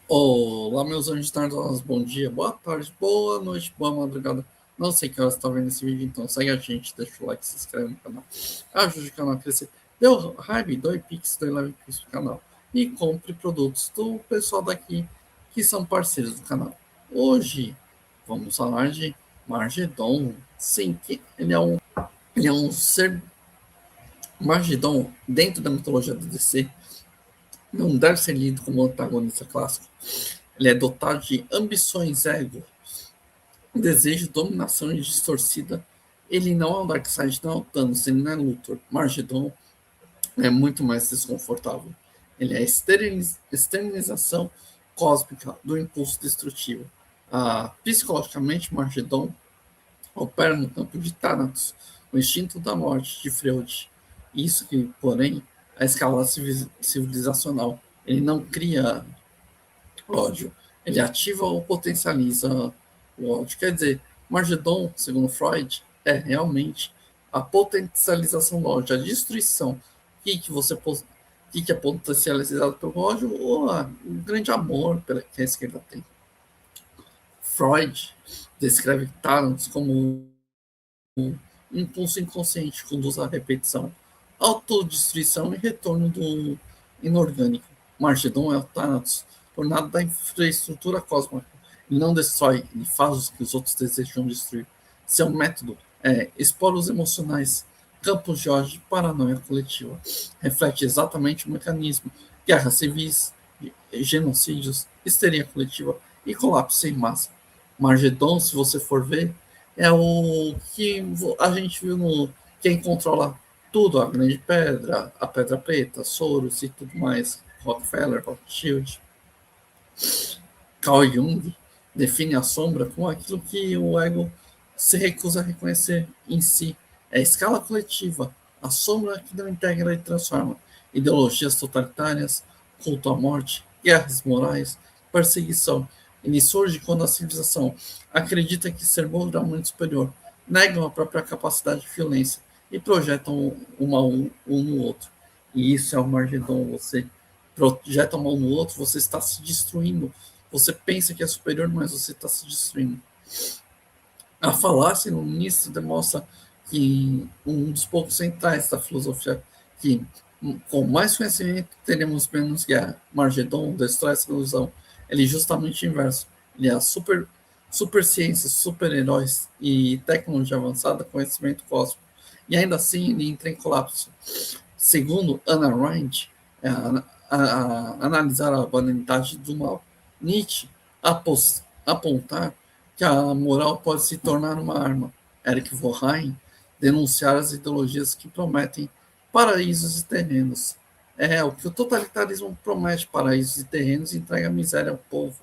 Olá, meus anjos tardosos, bom dia, boa tarde, boa noite, boa madrugada. Não sei que horas você está vendo esse vídeo, então segue a gente, deixa o like, se inscreve no canal, ajude o canal a crescer. Deu hype, doe pix, doe leve pix pro canal. E compre produtos do pessoal daqui que são parceiros do canal. Hoje vamos falar de Margedon. Sim, que ele é um ser. Margedon, dentro da mitologia do DC, não deve ser lido como antagonista clássico. Ele é dotado de ambições, ego, desejo, dominação e distorcida. Ele não é o Darkseid, não é o Thanos, ele não é Luthor. Margedon é muito mais desconfortável. Ele é a esterilização cósmica do impulso destrutivo. Psicologicamente, Margedon opera no campo de Thanatos, o instinto da morte de Freud. Isso que, porém, a escala civilizacional. Ele não cria ódio. Ele ativa ou potencializa o ódio. Quer dizer, Margedon, segundo Freud, é realmente a potencialização do ódio, a destruição. Que é potencializado pelo ódio ou o grande amor que a esquerda tem. Freud descreve Thanatos como um impulso inconsciente que conduz à repetição, autodestruição e retorno do inorgânico. Margedon é o Thanatos, tornado da infraestrutura cósmica. Ele não destrói, ele faz o que os outros desejam destruir. Seu método é esporos emocionais, campos de ódio e paranoia coletiva. Reflete exatamente o mecanismo: guerras civis, genocídios, histeria coletiva e colapso em massa. Margedon, se você for ver, é o que a gente viu no quem controla tudo, a Grande Pedra, a Pedra Preta, Soros e tudo mais, Rockefeller, Rothschild. Carl Jung define a sombra como aquilo que o ego se recusa a reconhecer em si. É a escala coletiva, a sombra que não integra e transforma. Ideologias totalitárias, culto à morte, guerras morais, perseguição. Ele surge quando a civilização acredita que ser moralmente superior, negam a própria capacidade de violência e projetam uma um no outro. E isso é o Margedon. Você projeta uma no outro, você está se destruindo. Você pensa que é superior, mas você está se destruindo. A falácia iluminista demonstra que um dos pontos centrais da filosofia que com mais conhecimento teremos menos guerra. Margedon destrói essa ilusão. Ele é justamente o inverso. Ele é a super ciência, super-heróis e tecnologia avançada, conhecimento cósmico. E ainda assim ele entra em colapso. Segundo Anna Arendt, analisar a banalidade do mal. Nietzsche apontar que a moral pode se tornar uma arma. Eric Vorheim denunciar as ideologias que prometem paraísos e terrenos. É o que o totalitarismo promete: paraísos e terrenos, e entrega miséria ao povo.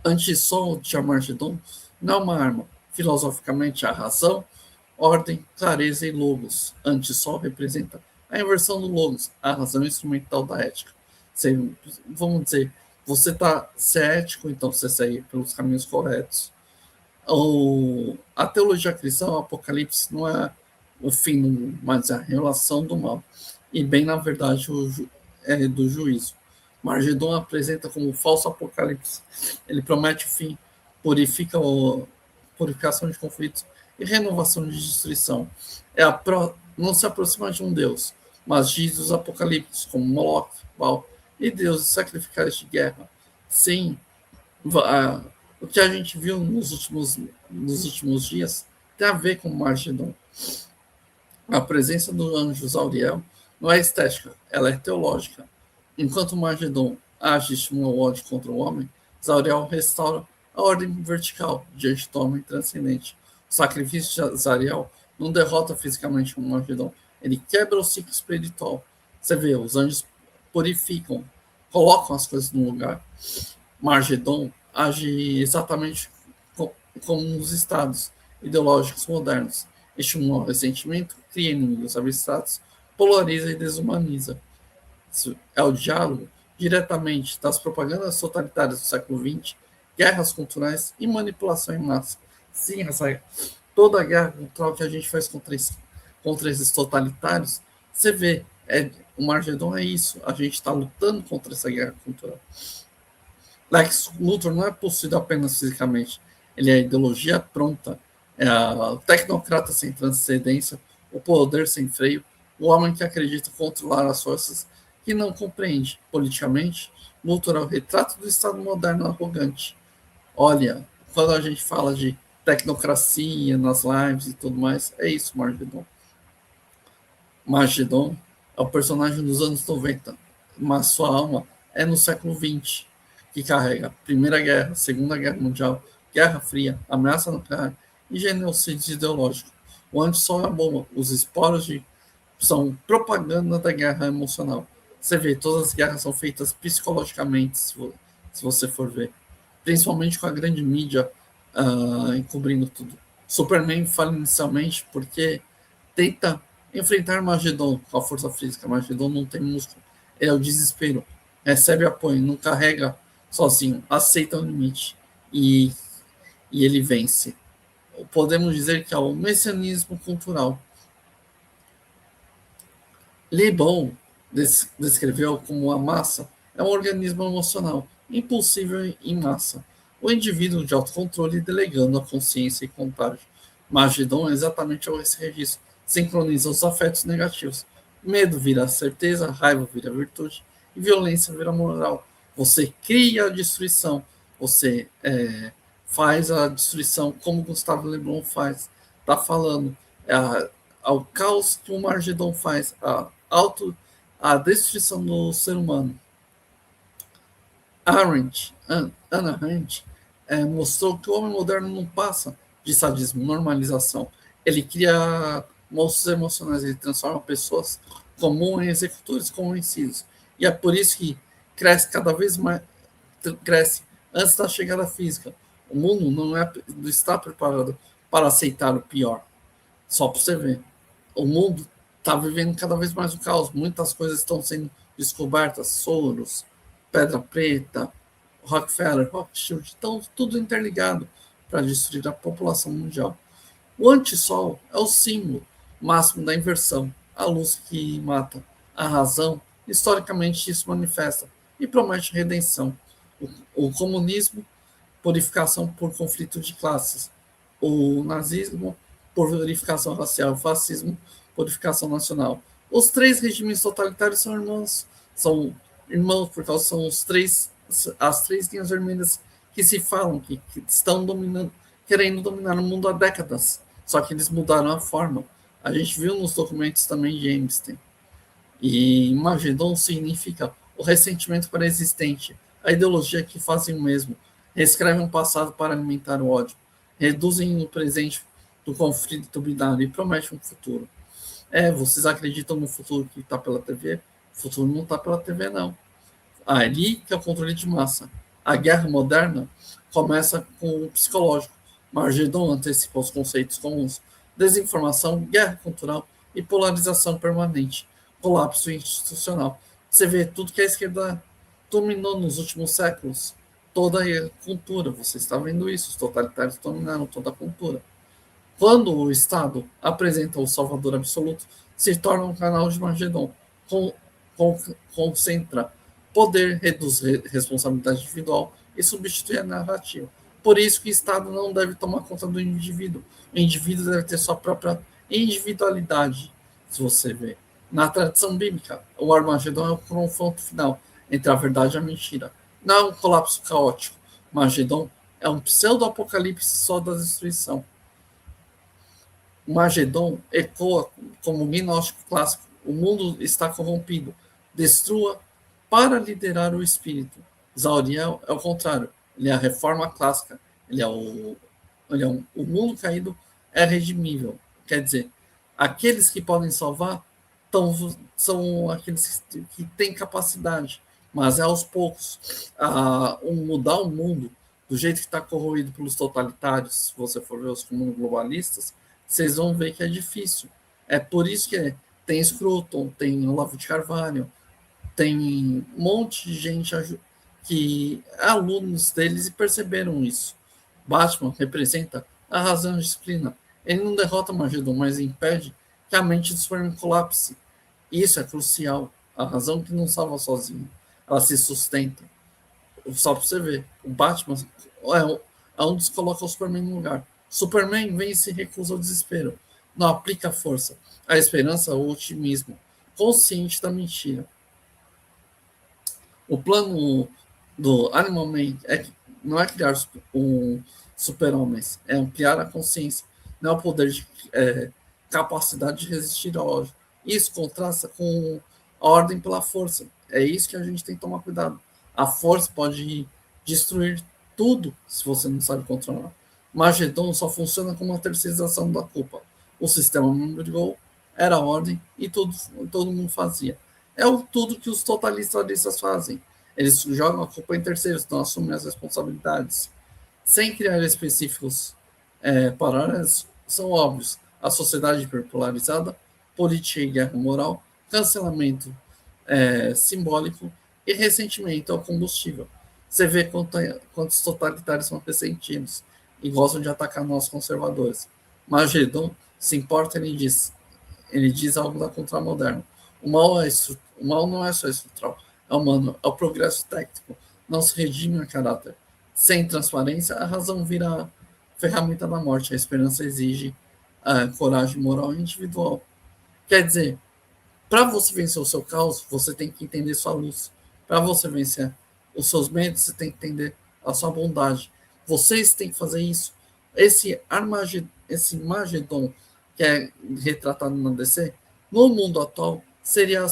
Antissol de Armagedon não é uma arma. Filosoficamente, a razão, ordem, clareza e logos. Antissol representa a inversão do logos, a razão instrumental da ética. Vamos dizer, você está ético, então você segue pelos caminhos corretos. A teologia cristã, o Apocalipse, não é o fim do mundo, mas a relação do mal. E bem, na verdade, é do juízo. Margedon apresenta como falso apocalipse. Ele promete o fim, purifica purificação de conflitos e renovação de destruição. Não se aproxima de um Deus, mas diz os apocalipses, como Moloch, Baal e deuses sacrificais de guerra. Sim, o que a gente viu nos últimos dias tem a ver com Margedon. A presença do anjo Zauriel não é estética, ela é teológica. Enquanto Margedon age e estimula o ódio contra o homem, Zauriel restaura a ordem vertical diante do homem transcendente. O sacrifício de Zauriel não derrota fisicamente o Margedon, ele quebra o ciclo espiritual. Você vê, os anjos purificam, colocam as coisas no lugar. Margedon age exatamente como os estados ideológicos modernos. Estimula o ressentimento, cria inimigos abstratos, polariza e desumaniza. Isso é o diálogo diretamente das propagandas totalitárias do século XX, guerras culturais e manipulação em massa. Sim, toda a guerra cultural que a gente faz contra esses totalitários, você vê, o Margedon é isso, a gente está lutando contra essa guerra cultural. Lex Luthor não é possuído apenas fisicamente, ele é a ideologia pronta, é a tecnocrata sem transcendência, o poder sem freio, o homem que acredita controlar as forças que não compreende. Politicamente, Luthor é o retrato do Estado moderno arrogante. Olha, quando a gente fala de tecnocracia nas lives e tudo mais, é isso, Margedon. Magedon é o personagem dos anos 90, mas sua alma é no século XX, que carrega Primeira Guerra, Segunda Guerra Mundial, Guerra Fria, ameaça nuclear e genocídio ideológico. O anti-sol é a bomba, os esporos são propaganda da guerra emocional. Você vê, todas as guerras são feitas psicologicamente, se você for ver. Principalmente com a grande mídia encobrindo tudo. Superman fala inicialmente porque tenta enfrentar Magedon com a força física. Magedon não tem músculo. Ele é o desespero. Recebe apoio, não carrega sozinho. Aceita o limite. E, e ele vence. Podemos dizer que é o messianismo cultural. Lebon descreveu como a massa é um organismo emocional, impulsível em massa. O indivíduo de autocontrole delegando a consciência e contágio. Magedon é exatamente esse registro. Sincroniza os afetos negativos. Medo vira certeza, raiva vira virtude e violência vira moral. Você cria a destruição, você faz a destruição como Gustavo Le Bon faz. Está falando. É, ao caos que o Magedon faz, a destruição do ser humano. Anna Arendt, mostrou que o homem moderno não passa de sadismo, normalização. Ele cria monstros emocionais, ele transforma pessoas comuns em executores convencidos. E é por isso que cresce cada vez mais, cresce antes da chegada física. O mundo não está preparado para aceitar o pior. Só para você ver. O mundo está vivendo cada vez mais o caos. Muitas coisas estão sendo descobertas. Soros, Pedra Preta, Rockefeller, Rothschild, estão tudo interligado para destruir a população mundial. O antissol é o símbolo máximo da inversão. A luz que mata a razão, historicamente isso manifesta e promete redenção. O comunismo, purificação por conflito de classes. O nazismo, por purificação racial. O fascismo, purificação nacional. Os três regimes totalitários são irmãos porque são as três linhas vermelhas que se falam, que estão dominando, querendo dominar o mundo há décadas. Só que eles mudaram a forma. A gente viu nos documentos também de Einstein. E Magedon significa o ressentimento pré-existente, a ideologia que fazem o mesmo, reescrevem o passado para alimentar o ódio, reduzem o presente do conflito binário e prometem um futuro. Vocês acreditam no futuro que está pela TV? O futuro não está pela TV, não. Ali que é o controle de massa. A guerra moderna começa com o psicológico. Magedon antecipa os conceitos comuns: desinformação, guerra cultural e polarização permanente, colapso institucional. Você vê tudo que a esquerda dominou nos últimos séculos, toda a cultura. Você está vendo isso, os totalitários dominaram toda a cultura. Quando o Estado apresenta o salvador absoluto, se torna um canal de Magedon, con, concentra poder, reduz responsabilidade individual e substitui a narrativa. Por isso que o Estado não deve tomar conta do indivíduo. O indivíduo deve ter sua própria individualidade, se você vê. Na tradição bíblica, o Armagedon é o confronto final entre a verdade e a mentira. Não é um colapso caótico. Magedon é um pseudo-apocalipse só da destruição. Magedon ecoa como um gnóstico clássico. O mundo está corrompido. Destrua para liderar o espírito. Zauriel é o contrário. Ele é a reforma clássica. O mundo caído é redimível. Quer dizer, aqueles que podem salvar são aqueles que têm capacidade. Mas é aos poucos. Mudar o mundo do jeito que está corroído pelos totalitários, se você for ver os comuns globalistas, vocês vão ver que é difícil. É por isso que tem Scruton, tem Olavo de Carvalho, tem um monte de gente que é alunos deles e perceberam isso. Batman representa a razão e a disciplina. Ele não derrota Magedon, mas impede que a mente do Superman colapse. Isso é crucial. A razão que não salva sozinha. Ela se sustenta. Só para você ver, o Batman é um dos que coloca o Superman no lugar. Superman vem e se recusa ao desespero. Não aplica a força, a esperança, o otimismo, consciente da mentira. O plano do Animal Man não é criar um super-homens, é ampliar a consciência, não é o poder de capacidade de resistir ao ódio. Isso contrasta com a ordem pela força. É isso que a gente tem que tomar cuidado. A força pode destruir tudo se você não sabe controlar. Magedon só funciona como uma terceirização da culpa. O sistema não brigou, era a ordem e todo mundo fazia. É tudo que os totalitaristas fazem. Eles jogam a culpa em terceiros, não assumem as responsabilidades. Sem criar específicos paralelos, são óbvios. A sociedade hiperpolarizada, política e guerra moral, cancelamento simbólico e ressentimento ao combustível. Você vê quantos totalitários são ressentidos e gostam de atacar nós conservadores. Magedon se importa, ele diz algo da contramoderna. O mal não é só estrutural, é humano, é o progresso técnico, não se redime a caráter. Sem transparência, a razão vira ferramenta da morte, a esperança exige coragem moral e individual. Quer dizer, para você vencer o seu caos, você tem que entender sua luz. Para você vencer os seus medos, você tem que entender a sua bondade. Vocês têm que fazer isso. Esse Magedon que é retratado na DC, no mundo atual, seria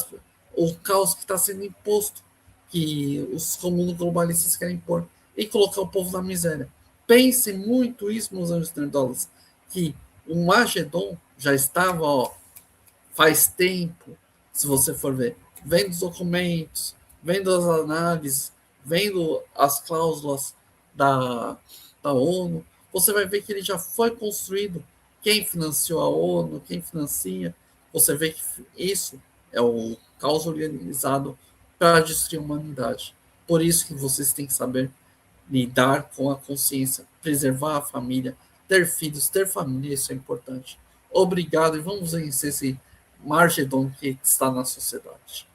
o caos que está sendo imposto, que os comuns globalistas querem impor, e colocar o povo na miséria. Pensem muito isso nos anos 30, que o Magedon já estava, faz tempo, se você for ver, vendo os documentos, vendo as análises, vendo as cláusulas da ONU, você vai ver que ele já foi construído. Quem financiou a ONU, quem financia, você vê que isso é o caos organizado para destruir a humanidade. Por isso que vocês têm que saber lidar com a consciência, preservar a família, ter filhos, ter família, isso é importante. Obrigado e vamos vencer esse Magedon que está na sociedade.